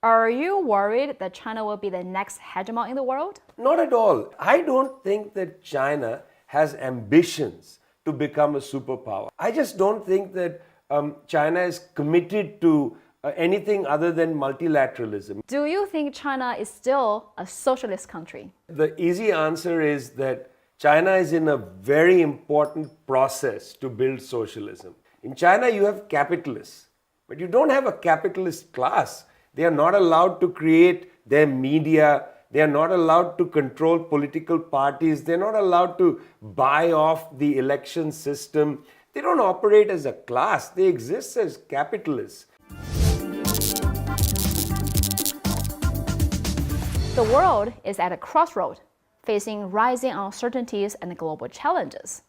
Are you worried that China will be the next hegemon in the world? Not at all. I don't think that China has ambitions to become a superpower. I just don't think that China is committed to anything other than multilateralism. Do you think China is still a socialist country? The easy answer is that China is in a very important process to build socialism. In China, you have capitalists, but you don't have a capitalist class. They are not allowed to create their media. They are not allowed to control political parties. They're not allowed to buy off the election system. They don't operate as a class. They exist as capitalists. The world is at a crossroad, facing rising uncertainties and global challenges.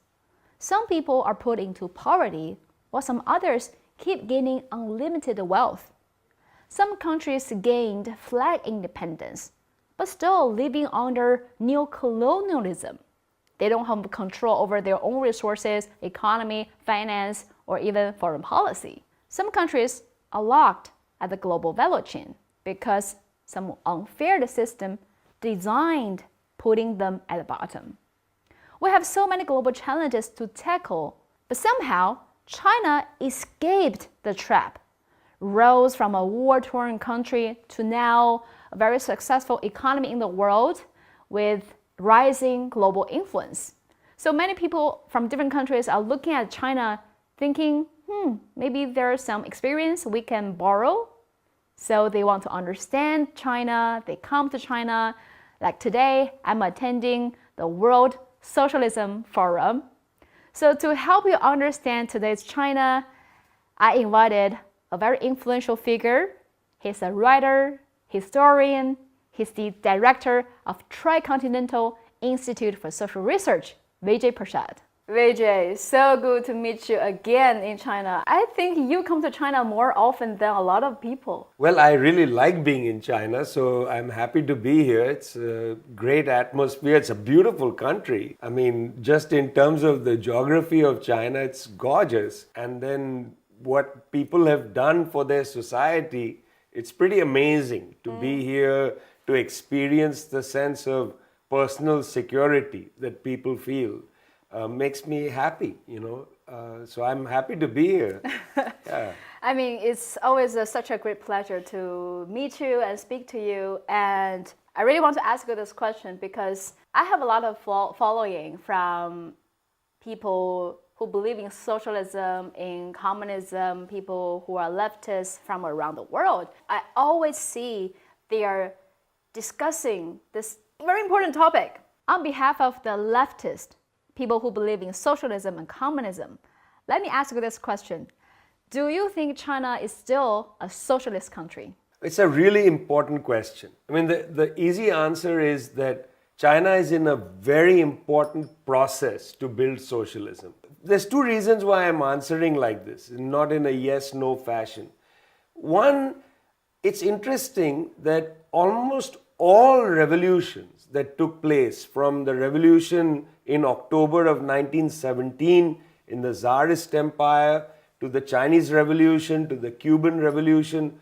Some people are put into poverty, while some others keep gaining unlimited wealth. Some countries gained flag independence, but still living under neo-colonialism. They don't have control over their own resources, economy, finance, or even foreign policy. Some countries are locked at the global value chain because some unfair system designed putting them at the bottom. We have so many global challenges to tackle, but somehow China escaped the trap, rose from a war-torn country to now a very successful economy in the world with rising global influence. So many people from different countries are looking at China thinking, maybe there's some experience we can borrow. So they want to understand China, they come to China. Like today, I'm attending the World Socialism Forum. So to help you understand today's China, I invited a very influential figure. He's a writer, historian, he's the director of Tricontinental Institute for Social Research, Vijay Prashad. Vijay, so good to meet you again in China. I think you come to China more often than a lot of people. Well, I really like being in China, so I'm happy to be here. It's a great atmosphere. It's a beautiful country. I mean, just in terms of the geography of China, it's gorgeous. And then what people have done for their society, it's pretty amazing to be here, to experience the sense of personal security that people feel. Makes me happy, so I'm happy to be here. Yeah. I mean, it's always such a great pleasure to meet you and speak to you. And I really want to ask you this question because I have a lot of following from people who believe in socialism, in communism, people who are leftists from around the world. I always see they are discussing this very important topic. On behalf of the leftist, people who believe in socialism and communism, let me ask you this question. Do you think China is still a socialist country? It's a really important question. I mean, the easy answer is that China is in a very important process to build socialism. There's two reasons why I'm answering like this, not in a yes-no fashion. One, it's interesting that almost all revolutions that took place, from the revolution in October of 1917 in the Tsarist Empire, to the Chinese Revolution, to the Cuban Revolution,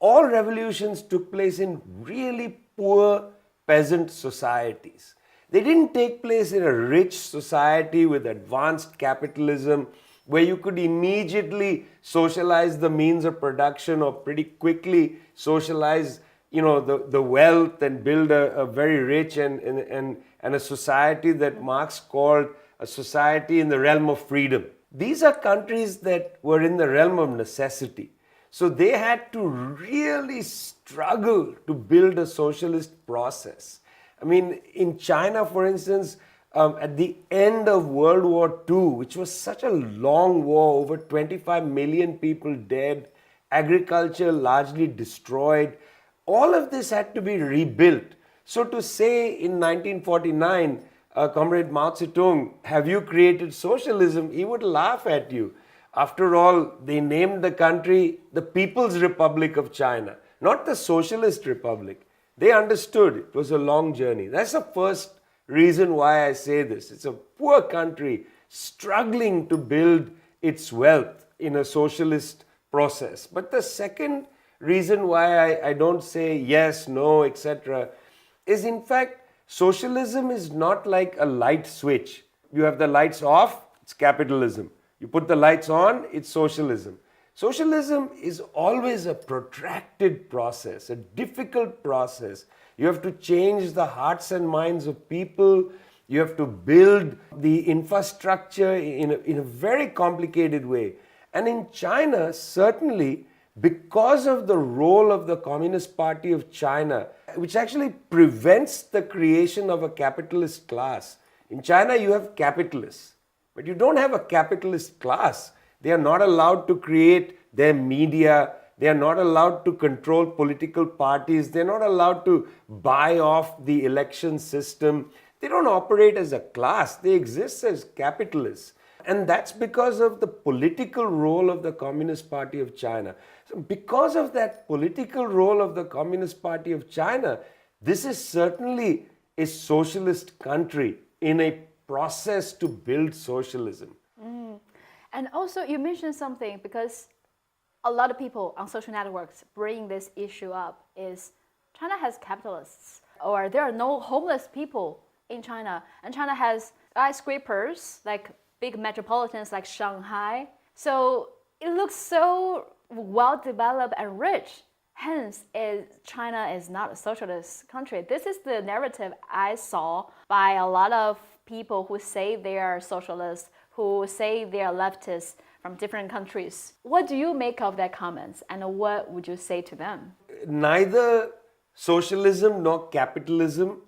all revolutions took place in really poor peasant societies. They didn't take place in a rich society with advanced capitalism where you could immediately socialize the means of production or pretty quickly socialize the wealth and build a very rich and a society that Marx called a society in the realm of freedom. These are countries that were in the realm of necessity. So they had to really struggle to build a socialist process. I mean, in China, for instance, at the end of World War II, which was such a long war, over 25 million people dead, agriculture largely destroyed, all of this had to be rebuilt. So to say in 1949, Comrade Mao Zedong, have you created socialism? He would laugh at you. After all, they named the country the People's Republic of China, not the Socialist Republic. They understood it was a long journey. That's the first reason why I say this. It's a poor country struggling to build its wealth in a socialist process. But the second reason why I don't say yes, no, etc., is in fact, socialism is not like a light switch. You have the lights off, it's capitalism. You put the lights on, it's socialism. Socialism is always a protracted process, a difficult process. You have to change the hearts and minds of people. You have to build the infrastructure in a very complicated way. And in China, certainly, because of the role of the Communist Party of China, which actually prevents the creation of a capitalist class. In China, you have capitalists, but you don't have a capitalist class. They are not allowed to create their media. They are not allowed to control political parties. They're not allowed to buy off the election system. They don't operate as a class. They exist as capitalists. And that's because of the political role of the Communist Party of China. So because of that political role of the Communist Party of China, this is certainly a socialist country in a process to build socialism. And also you mentioned something, because a lot of people on social networks bring this issue up, is China has capitalists, or there are no homeless people in China, and China has skyscrapers like big metropolitans like Shanghai. So it looks so well developed and rich. Hence, China is not a socialist country. This is the narrative I saw by a lot of people who say they are socialists, who say they are leftists from different countries. What do you make of that comments, and what would you say to them? Neither socialism nor capitalism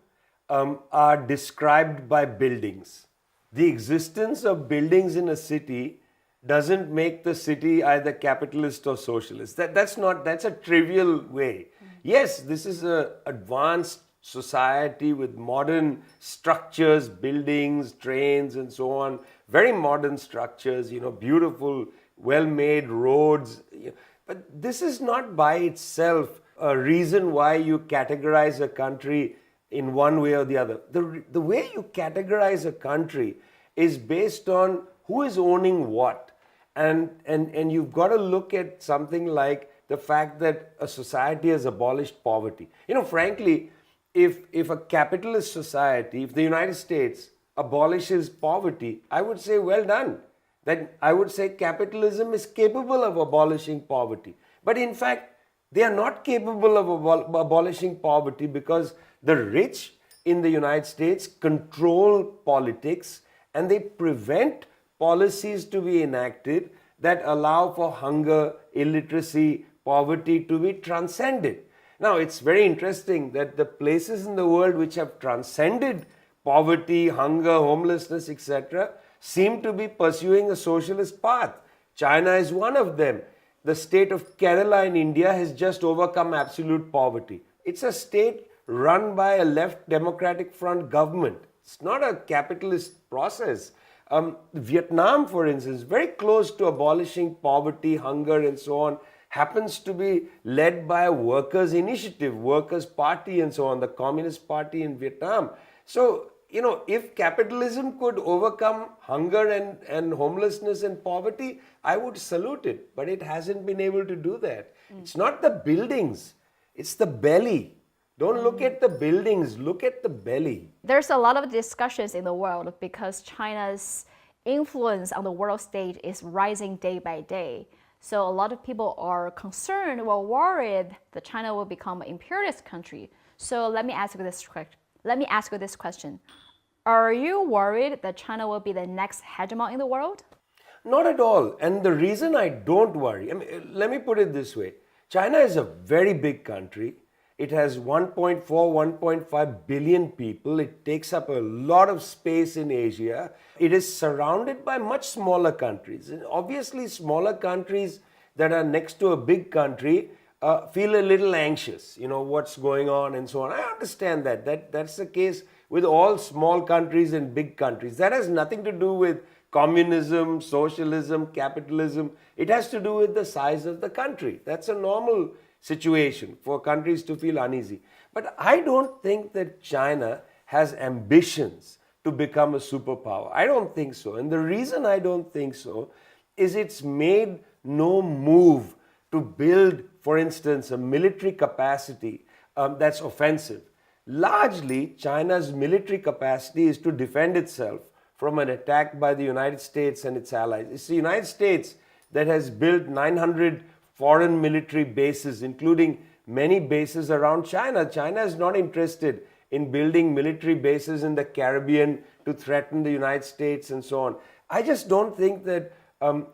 are described by buildings. The existence of buildings in a city doesn't make the city either capitalist or socialist. That's a trivial way. Yes, this is an advanced society with modern structures, buildings, trains, and so on. Very modern structures, beautiful, well-made roads. But this is not by itself a reason why you categorize a country in one way or the other. The way you categorize a country is based on who is owning what. And you've got to look at something like the fact that a society has abolished poverty. Frankly, if a capitalist society, if the United States abolishes poverty, I would say, well done. Then I would say capitalism is capable of abolishing poverty. But in fact, they are not capable of abolishing poverty because the rich in the United States control politics, and they prevent policies to be enacted that allow for hunger, illiteracy, poverty to be transcended. Now, it's very interesting that the places in the world which have transcended poverty, hunger, homelessness, etc., seem to be pursuing a socialist path. China is one of them. The state of Kerala in India has just overcome absolute poverty. It's a state run by a left Democratic Front government. It's not a capitalist process. Vietnam, for instance, very close to abolishing poverty, hunger, and so on, happens to be led by a workers' initiative, workers' party, and so on, the Communist Party in Vietnam. So, if capitalism could overcome hunger and homelessness and poverty, I would salute it. But it hasn't been able to do that. It's not the buildings, it's the belly. Don't look at the buildings, look at the belly. There's a lot of discussions in the world because China's influence on the world stage is rising day by day. So a lot of people are concerned or worried that China will become an imperialist country. So let me ask you this question. Are you worried that China will be the next hegemon in the world? Not at all. And the reason I don't worry, let me put it this way. China is a very big country. It has 1.4, 1.5 billion people. It takes up a lot of space in Asia. It is surrounded by much smaller countries. And obviously, smaller countries that are next to a big country feel a little anxious, what's going on and so on. I understand that. That's the case with all small countries and big countries. That has nothing to do with communism, socialism, capitalism. It has to do with the size of the country. That's a normal situation for countries to feel uneasy. But I don't think that China has ambitions to become a superpower. I don't think so. And the reason I don't think so is it's made no move to build for instance, a military capacity that's offensive. Largely, China's military capacity is to defend itself from an attack by the United States and its allies. It's the United States that has built 900 foreign military bases, including many bases around China. China is not interested in building military bases in the Caribbean to threaten the United States and so on. I just don't think that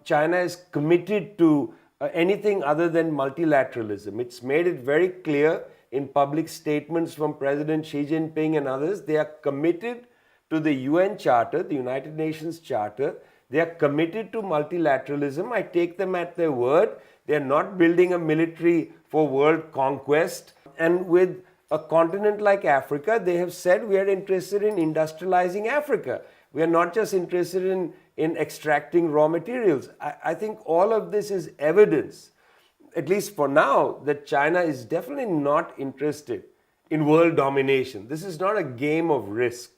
China is committed to anything other than multilateralism. It's made it very clear in public statements from President Xi Jinping and others. They are committed to the UN Charter, the United Nations Charter. They are committed to multilateralism. I take them at their word. They are not building a military for world conquest. And with a continent like Africa, they have said we are interested in industrializing Africa. We are not just interested in extracting raw materials. I think all of this is evidence, at least for now, that China is definitely not interested in world domination. This is not a game of risk.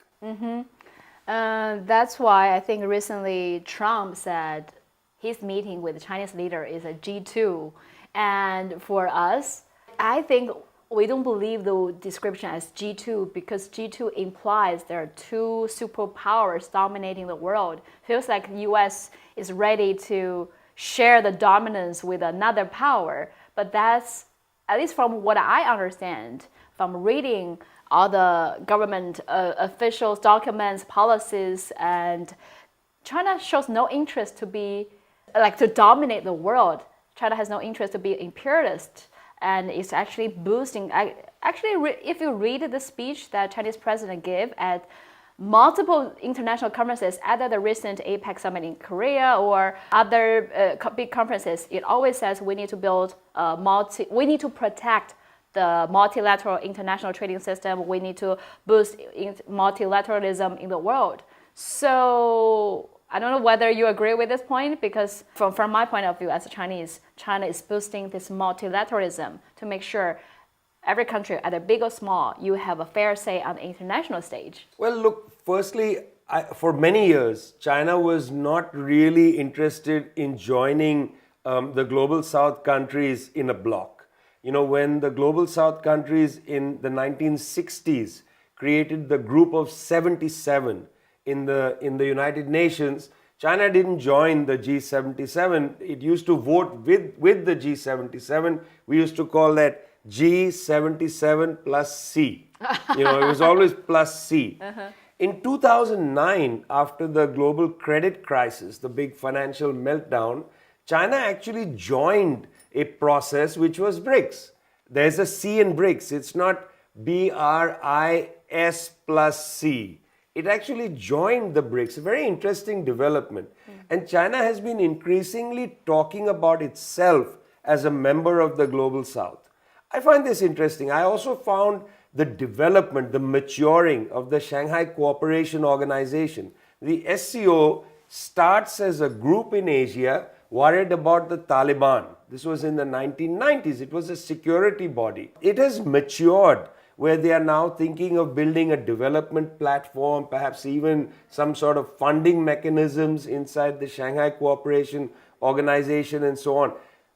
That's why I think recently Trump said his meeting with the Chinese leader is a G2. And for us, I think we don't believe the description as G2 because G2 implies there are two superpowers dominating the world. Feels like the US is ready to share the dominance with another power. But that's, at least from what I understand, from reading all the government officials, documents, policies, and China shows no interest to be, to dominate the world. China has no interest to be imperialist. And it's actually boosting. If you read the speech that Chinese president gave at multiple international conferences, either the recent APEC summit in Korea or other big conferences, it always says we need to build we need to protect the multilateral international trading system. We need to boost multilateralism in the world. So I don't know whether you agree with this point, because from my point of view as a Chinese, China is boosting this multilateralism to make sure every country, either big or small, you have a fair say on the international stage. Well, look, firstly, for many years, China was not really interested in joining the Global South countries in a bloc. You know, when the Global South countries in the 1960s created the Group of 77, in the United Nations, China didn't join the G77. It used to vote with the G77. We used to call that G77 plus C. It was always plus C. In 2009, after the global credit crisis, the big financial meltdown, China actually joined a process which was BRICS. There's a C in BRICS. It's not BRIS plus C. It actually joined the BRICS, a very interesting development. And China has been increasingly talking about itself as a member of the Global South. I find this interesting. I also found the development, the maturing of the Shanghai Cooperation Organization. The SCO starts as a group in Asia worried about the Taliban. This was in the 1990s. It was a security body. It has matured, where they are now thinking of building a development platform, perhaps even some sort of funding mechanisms inside the Shanghai Cooperation Organization and so on.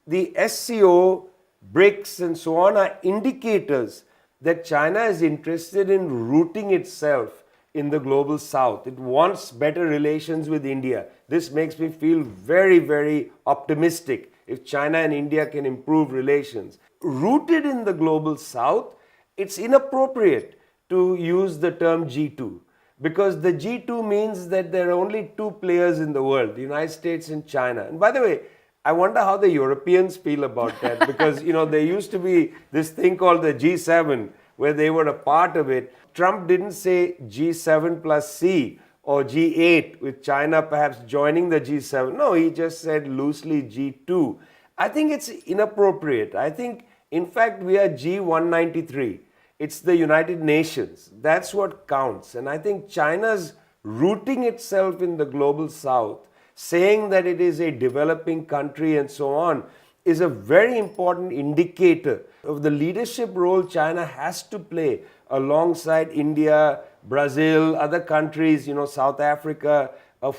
The SCO, BRICS and so on are indicators that China is interested in rooting itself in the Global South. It wants better relations with India. This makes me feel very, very optimistic if China and India can improve relations. Rooted in the Global South, it's inappropriate to use the term G2 because the G2 means that there are only two players in the world, the United States and China. And by the way, I wonder how the Europeans feel about that because, there used to be this thing called the G7 where they were a part of it. Trump didn't say G7 plus C or G8 with China perhaps joining the G7. No, he just said loosely G2. I think it's inappropriate. I think, in fact, we are G193. It's the United Nations. That's what counts. And I think China's rooting itself in the Global South, saying that it is a developing country and so on, is a very important indicator of the leadership role China has to play alongside India, Brazil, other countries, South Africa,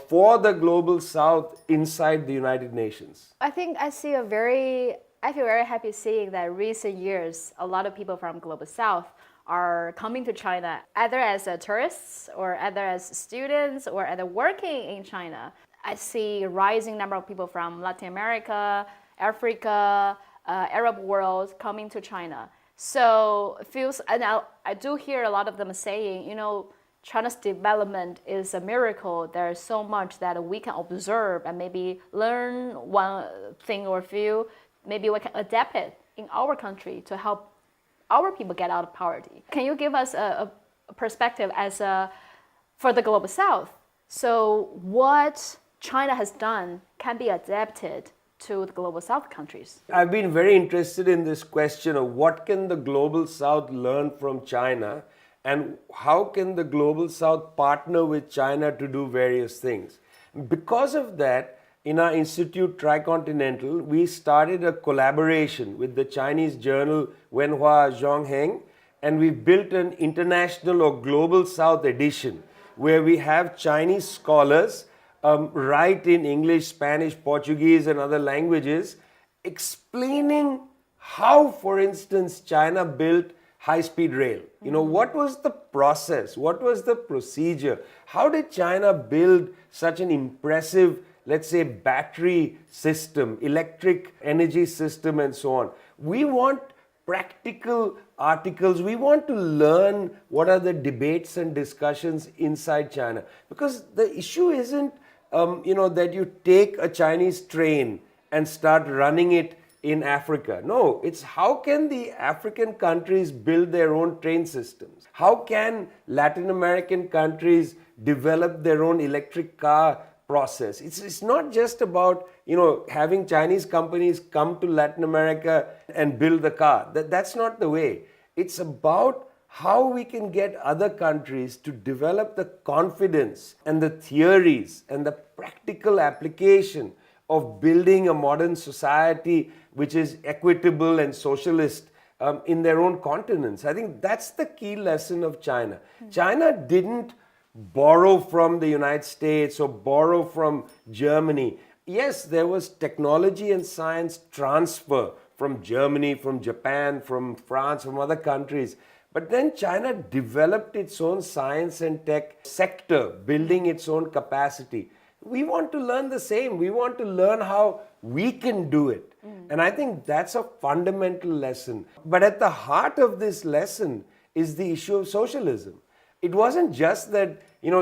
for the Global South inside the United Nations. I think I see a very I feel very happy seeing that recent years, a lot of people from Global South are coming to China either as tourists or either as students or either working in China. I see a rising number of people from Latin America, Africa, Arab world coming to China. So it feels, and I do hear a lot of them saying, China's development is a miracle. There's so much that we can observe and maybe learn one thing or a few. Maybe we can adapt it in our country to help our people get out of poverty. Can you give us a perspective for the Global South? So what China has done can be adapted to the Global South countries? I've been very interested in this question of what can the Global South learn from China and how can the Global South partner with China to do various things. Because of that, in our Institute Tricontinental, we started a collaboration with the Chinese journal Wenhua Zhongheng, and we built an international or Global South edition where we have Chinese scholars write in English, Spanish, Portuguese, and other languages, explaining how, for instance, China built high-speed rail. What was the process? What was the procedure? How did China build such an impressive, let's say, battery system, electric energy system, and so on? We want practical articles. We want to learn what are the debates and discussions inside China. Because the issue isn't, that you take a Chinese train and start running it in Africa. No, it's how can the African countries build their own train systems? How can Latin American countries develop their own electric car process? It's not just about, having Chinese companies come to Latin America and build the car. That's not the way. It's about how we can get other countries to develop the confidence and the theories and the practical application of building a modern society which is equitable and socialist in their own continents. I think that's the key lesson of China. China didn't borrow from the United States or borrow from Germany. Yes, there was technology and science transfer from Germany, from Japan, from France, from other countries. But then China developed its own science and tech sector, building its own capacity. We want to learn the same. We want to learn how we can do it. And I think that's a fundamental lesson. But at the heart of this lesson is the issue of socialism. It wasn't just that,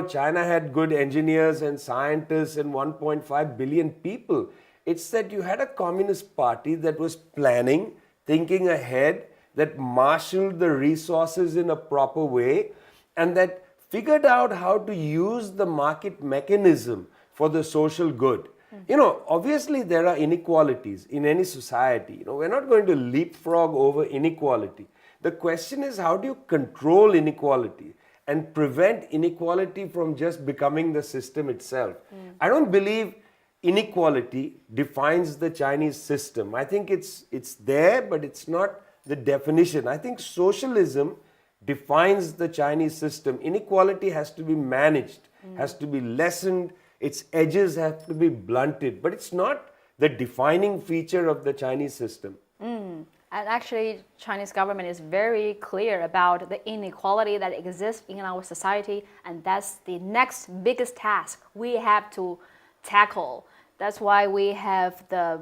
China had good engineers and scientists and 1.5 billion people. It's that you had a communist party that was planning, thinking ahead, that marshaled the resources in a proper way, and that figured out how to use the market mechanism for the social good. Obviously there are inequalities in any society. We're not going to leapfrog over inequality. The question is, how do you control inequality and prevent inequality from just becoming the system itself? I don't believe inequality defines the Chinese system. I think it's there, but it's not the definition. I think socialism defines the Chinese system. Inequality has to be managed, has to be lessened, its edges have to be blunted, but it's not the defining feature of the Chinese system. And actually, Chinese government is very clear about the inequality that exists in our society, and that's the next biggest task we have to tackle. That's why we have the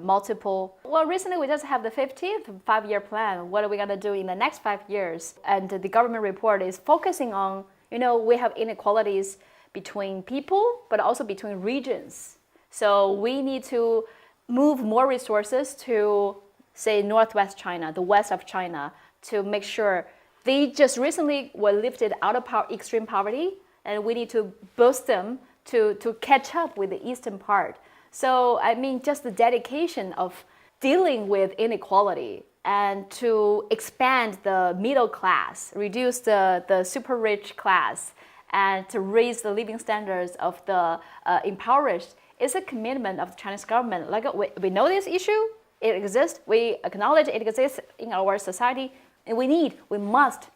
recently we just have the 15th five-year plan. What are we going to do in the next 5 years? And the government report is focusing on, we have inequalities between people, but also between regions. So we need to move more resources to, say, Northwest China, the west of China, to make sure they just recently were lifted out of extreme poverty, and we need to boost them to catch up with the eastern part. So, just the dedication of dealing with inequality and to expand the middle class, reduce the super rich class, and to raise the living standards of the impoverished is a commitment of the Chinese government. Like we know this issue, it exists, we acknowledge it exists in our society, and we must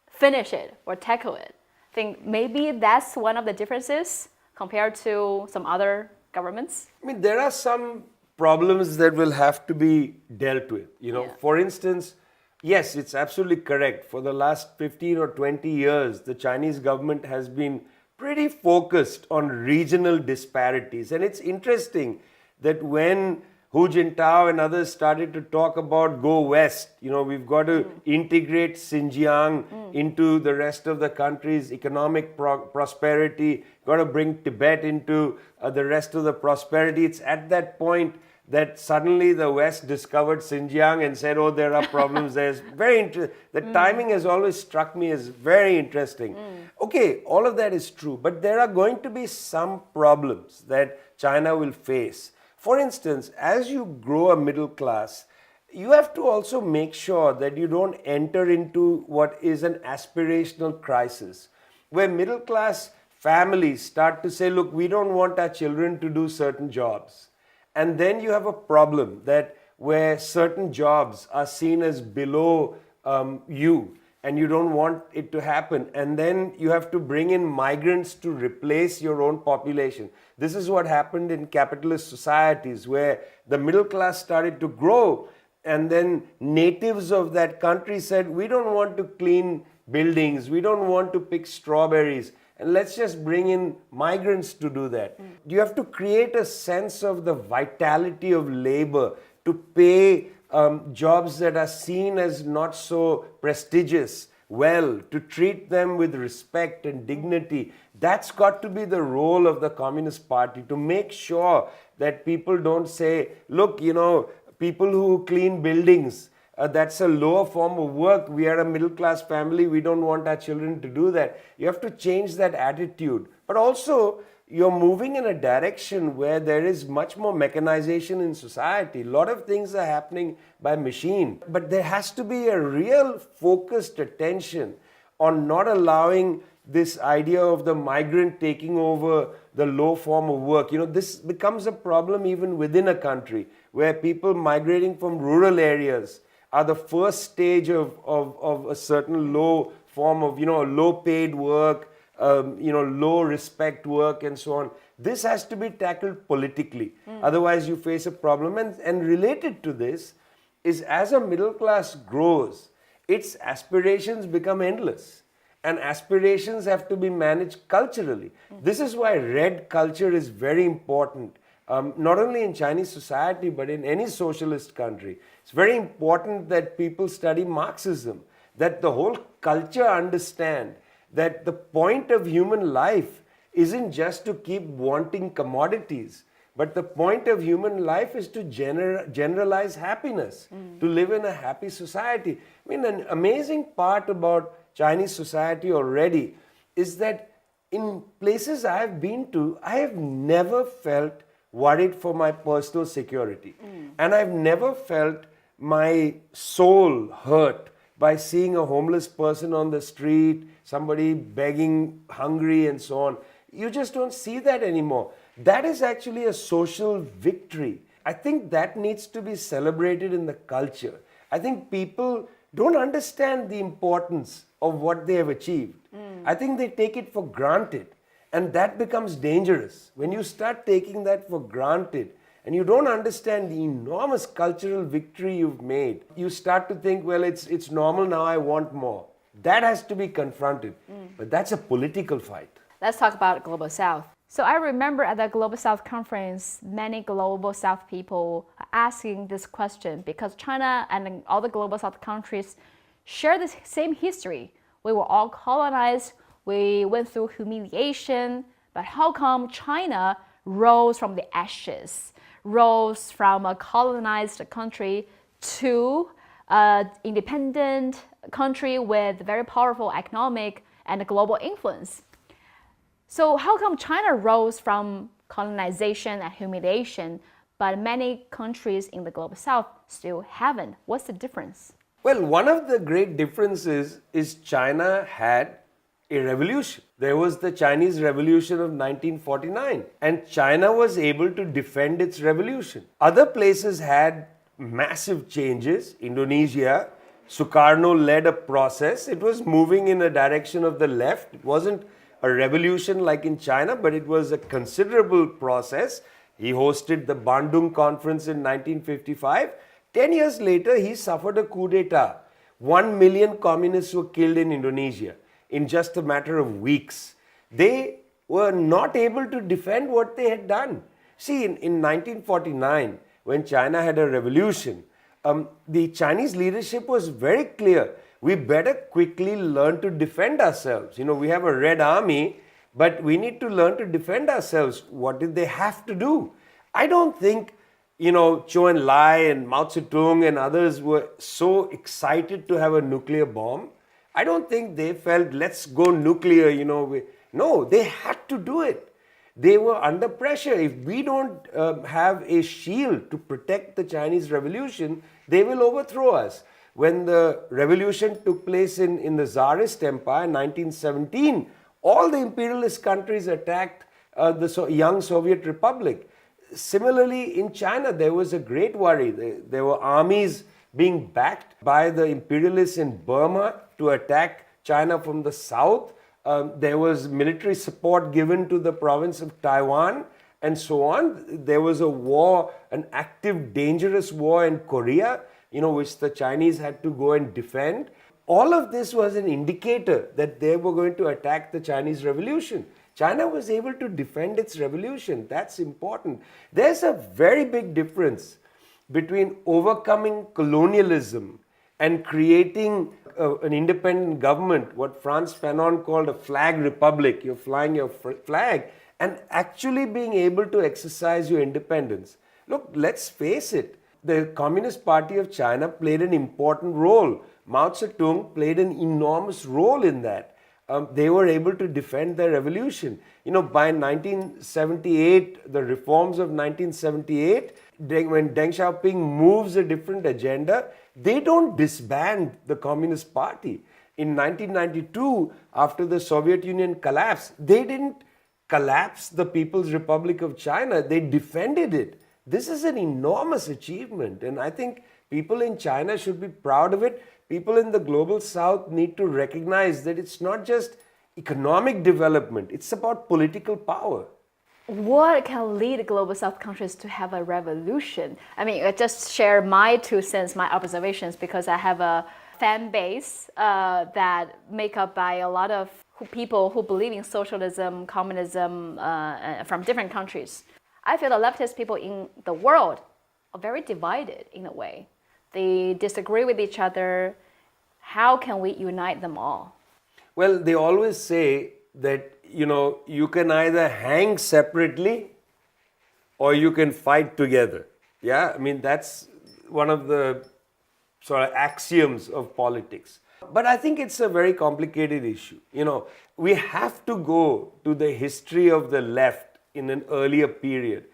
finish it or tackle it. I think maybe that's one of the differences compared to some other governments. There are some problems that will have to be dealt with. For instance, yes, it's absolutely correct. For the last 15 or 20 years, the Chinese government has been pretty focused on regional disparities. And it's interesting that when Hu Jintao and others started to talk about go west, we've got to integrate Xinjiang into the rest of the country's economic prosperity, got to bring Tibet into the rest of the prosperity. It's at that point that suddenly the West discovered Xinjiang and said, oh, there are problems. There's very interesting. The timing has always struck me as very interesting. Okay, all of that is true, but there are going to be some problems that China will face. For instance, as you grow a middle class, you have to also make sure that you don't enter into what is an aspirational crisis, where middle class families start to say, look, we don't want our children to do certain jobs. And then you have a problem that where certain jobs are seen as below you, and you don't want it to happen. And then you have to bring in migrants to replace your own population. This is what happened in capitalist societies, where the middle class started to grow, and then natives of that country said, we don't want to clean buildings, we don't want to pick strawberries, and let's just bring in migrants to do that. You have to create a sense of the vitality of labor to pay jobs that are seen as not so prestigious well, to treat them with respect and dignity. That's got to be the role of the Communist Party, to make sure that people don't say, look, people who clean buildings, that's a lower form of work. We are a middle class family. We don't want our children to do that. You have to change that attitude. But also, you're moving in a direction where there is much more mechanization in society. A lot of things are happening by machine. But there has to be a real focused attention on not allowing this idea of the migrant taking over the low form of work. This becomes a problem even within a country, where people migrating from rural areas are the first stage of a certain low form of, low paid work, low respect work and so on. This has to be tackled politically. Otherwise, you face a problem. And related to this is, as a middle class grows, its aspirations become endless. And aspirations have to be managed culturally. This is why red culture is very important, not only in Chinese society, but in any socialist country. It's very important that people study Marxism, that the whole culture understand that the point of human life isn't just to keep wanting commodities, but the point of human life is to generalize happiness, to live in a happy society. I mean, an amazing part about Chinese society already is that in places I have been to, I have never felt worried for my personal security. And I've never felt my soul hurt by seeing a homeless person on the street, somebody begging, hungry, and so on. You just don't see that anymore. That is actually a social victory. I think that needs to be celebrated in the culture. I think people don't understand the importance of what they have achieved. I think they take it for granted. And that becomes dangerous. When you start taking that for granted, and you don't understand the enormous cultural victory you've made, you start to think, well, it's normal now, I want more. That has to be confronted. But that's a political fight. Let's talk about Global South. So I remember at the Global South conference, many Global South people are asking this question, because China and all the Global South countries share the same history. We were all colonized, we went through humiliation, but how come China rose from the ashes, rose from a colonized country to an independent country with very powerful economic and global influence? So how come China rose from colonization and humiliation, but many countries in the Global South still haven't? What's the difference? Well, one of the great differences is China had a revolution. There was the Chinese Revolution of 1949, and China was able to defend its revolution. Other places had massive changes. Indonesia, Sukarno led a process. It was moving in a direction of the left. It wasn't a revolution like in China, but it was a considerable process. He hosted the Bandung Conference in 1955. 10 years later, he suffered a coup d'etat. 1 million communists were killed in Indonesia in just a matter of weeks. They were not able to defend what they had done. See, in 1949, when China had a revolution, the Chinese leadership was very clear. We better quickly learn to defend ourselves. We have a Red Army, but we need to learn to defend ourselves. What did they have to do? I don't think, Zhou Enlai and Mao Zedong and others were so excited to have a nuclear bomb. I don't think they felt, let's go nuclear, No, they had to do it. They were under pressure. If we don't have a shield to protect the Chinese Revolution, they will overthrow us. When the revolution took place in the Tsarist Empire in 1917, all the imperialist countries attacked the young Soviet Republic. Similarly, in China, there was a great worry. There were armies being backed by the imperialists in Burma to attack China from the south. There was military support given to the province of Taiwan and so on. There was a war, an active, dangerous war in Korea, which the Chinese had to go and defend. All of this was an indicator that they were going to attack the Chinese Revolution. China was able to defend its revolution. That's important. There's a very big difference between overcoming colonialism and creating an independent government, what Frantz Fanon called a flag republic. You're flying your flag, and actually being able to exercise your independence. Look, let's face it, the Communist Party of China played an important role. Mao Zedong played an enormous role in that. They were able to defend their revolution. By 1978, the reforms of 1978, when Deng Xiaoping moves a different agenda, they don't disband the Communist Party. In 1992, after the Soviet Union collapsed, they didn't collapse the People's Republic of China, they defended it. This is an enormous achievement, and I think people in China should be proud of it. People in the global south need to recognize that it's not just economic development, it's about political power. What can lead global south countries to have a revolution? I just share my 2 cents, my observations, because I have a fan base that make up by a lot of people who believe in socialism, communism from different countries. I feel the leftist people in the world are very divided in a way. They disagree with each other. How can we unite them all? Well, they always say that, you can either hang separately or you can fight together. Yeah, that's one of the sort of axioms of politics. But I think it's a very complicated issue. We have to go to the history of the left in an earlier period.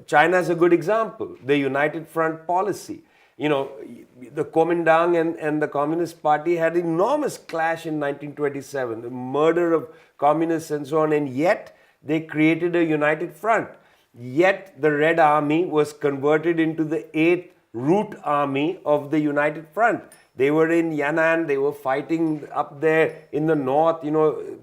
China is a good example. The United Front policy. The Kuomintang and the Communist Party had enormous clash in 1927, the murder of communists and so on, and yet they created a united front. Yet the Red Army was converted into the 8th Root Army of the United Front. They were in Yan'an, they were fighting up there in the north,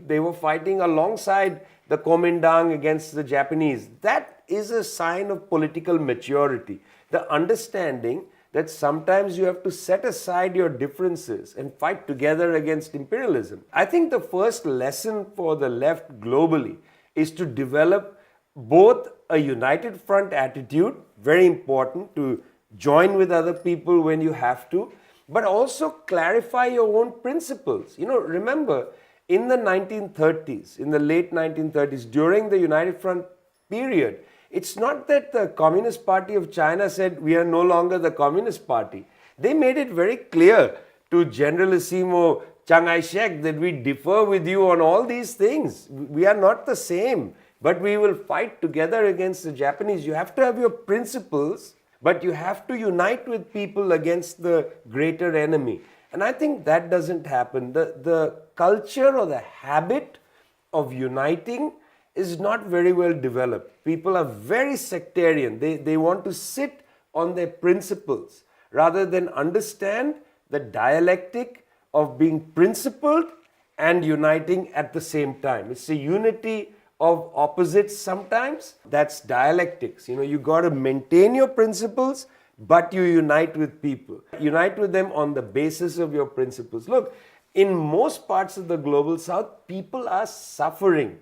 they were fighting alongside the Kuomintang against the Japanese. That is a sign of political maturity. The understanding that sometimes you have to set aside your differences and fight together against imperialism. I think the first lesson for the left globally is to develop both a united front attitude, very important to join with other people when you have to, but also clarify your own principles. Remember, in the 1930s, in the late 1930s, during the United Front period, it's not that the Communist Party of China said, we are no longer the Communist Party. They made it very clear to Generalissimo Chiang Kai-shek that we differ with you on all these things. We are not the same, but we will fight together against the Japanese. You have to have your principles, but you have to unite with people against the greater enemy. And I think that doesn't happen. The culture or the habit of uniting is not very well developed. People are very sectarian. They want to sit on their principles rather than understand the dialectic of being principled and uniting at the same time. It's a unity of opposites sometimes. That's dialectics. You got to maintain your principles, but you unite with people. Unite with them on the basis of your principles. Look, in most parts of the global south, people are suffering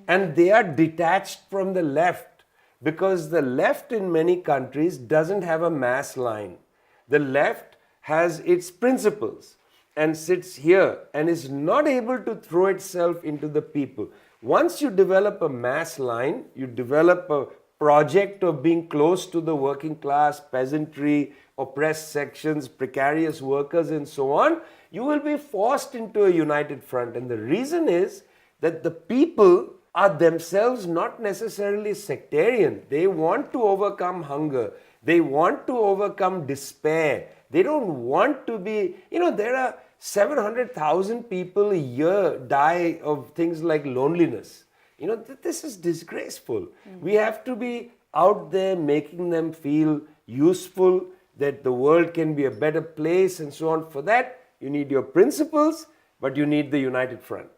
and they are detached from the left because the left in many countries doesn't have a mass line. The left has its principles and sits here and is not able to throw itself into the people. Once you develop a mass line, you develop a project of being close to the working class, peasantry, oppressed sections, precarious workers and so on, you will be forced into a united front. And the reason is that the people are themselves not necessarily sectarian. They want to overcome hunger. They want to overcome despair. They don't want to be, there are 700,000 people a year die of things like loneliness. This is disgraceful. We have to be out there making them feel useful, that the world can be a better place and so on. For that, you need your principles, but you need the united front.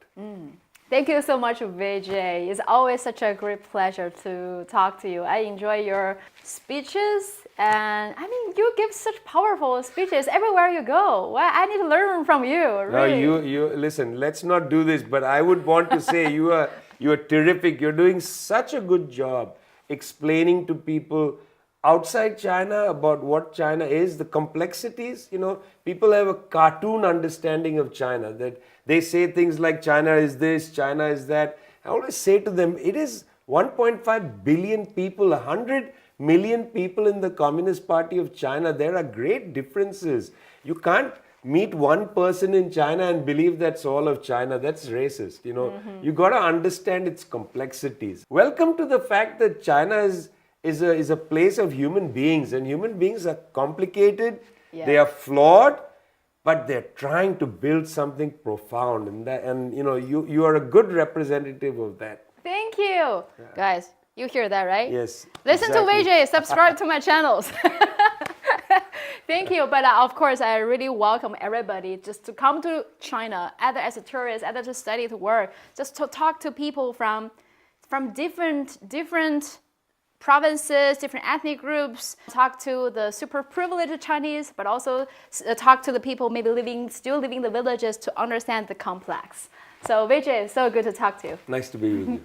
Thank you so much, Vijay. It's always such a great pleasure to talk to you. I enjoy your speeches, and you give such powerful speeches everywhere you go. Well, I need to learn from you. Really. No, you listen. Let's not do this. But I would want to say you are terrific. You're doing such a good job explaining to people outside China about what China is, the complexities. People have a cartoon understanding of China, that they say things like China is this, China is that. I always say to them, it is 1.5 billion people, 100 million people in the Communist Party of China. There are great differences. You can't meet one person in China and believe that's all of China. That's racist. You got to understand its complexities. Welcome to the fact that China is a place of human beings, and human beings are complicated. Yeah. They are flawed, but they're trying to build something profound, and you are a good representative of that. Thank you. Guys, you hear that, right? Yes. Listen exactly. to Vijay, subscribe to my channels. Thank you. But of course, I really welcome everybody just to come to China, either as a tourist, either to study, to work, just to talk to people from different provinces, different ethnic groups, talk to the super privileged Chinese, but also talk to the people maybe still living in the villages to understand the complex. So Vijay, so good to talk to you. Nice to be with you.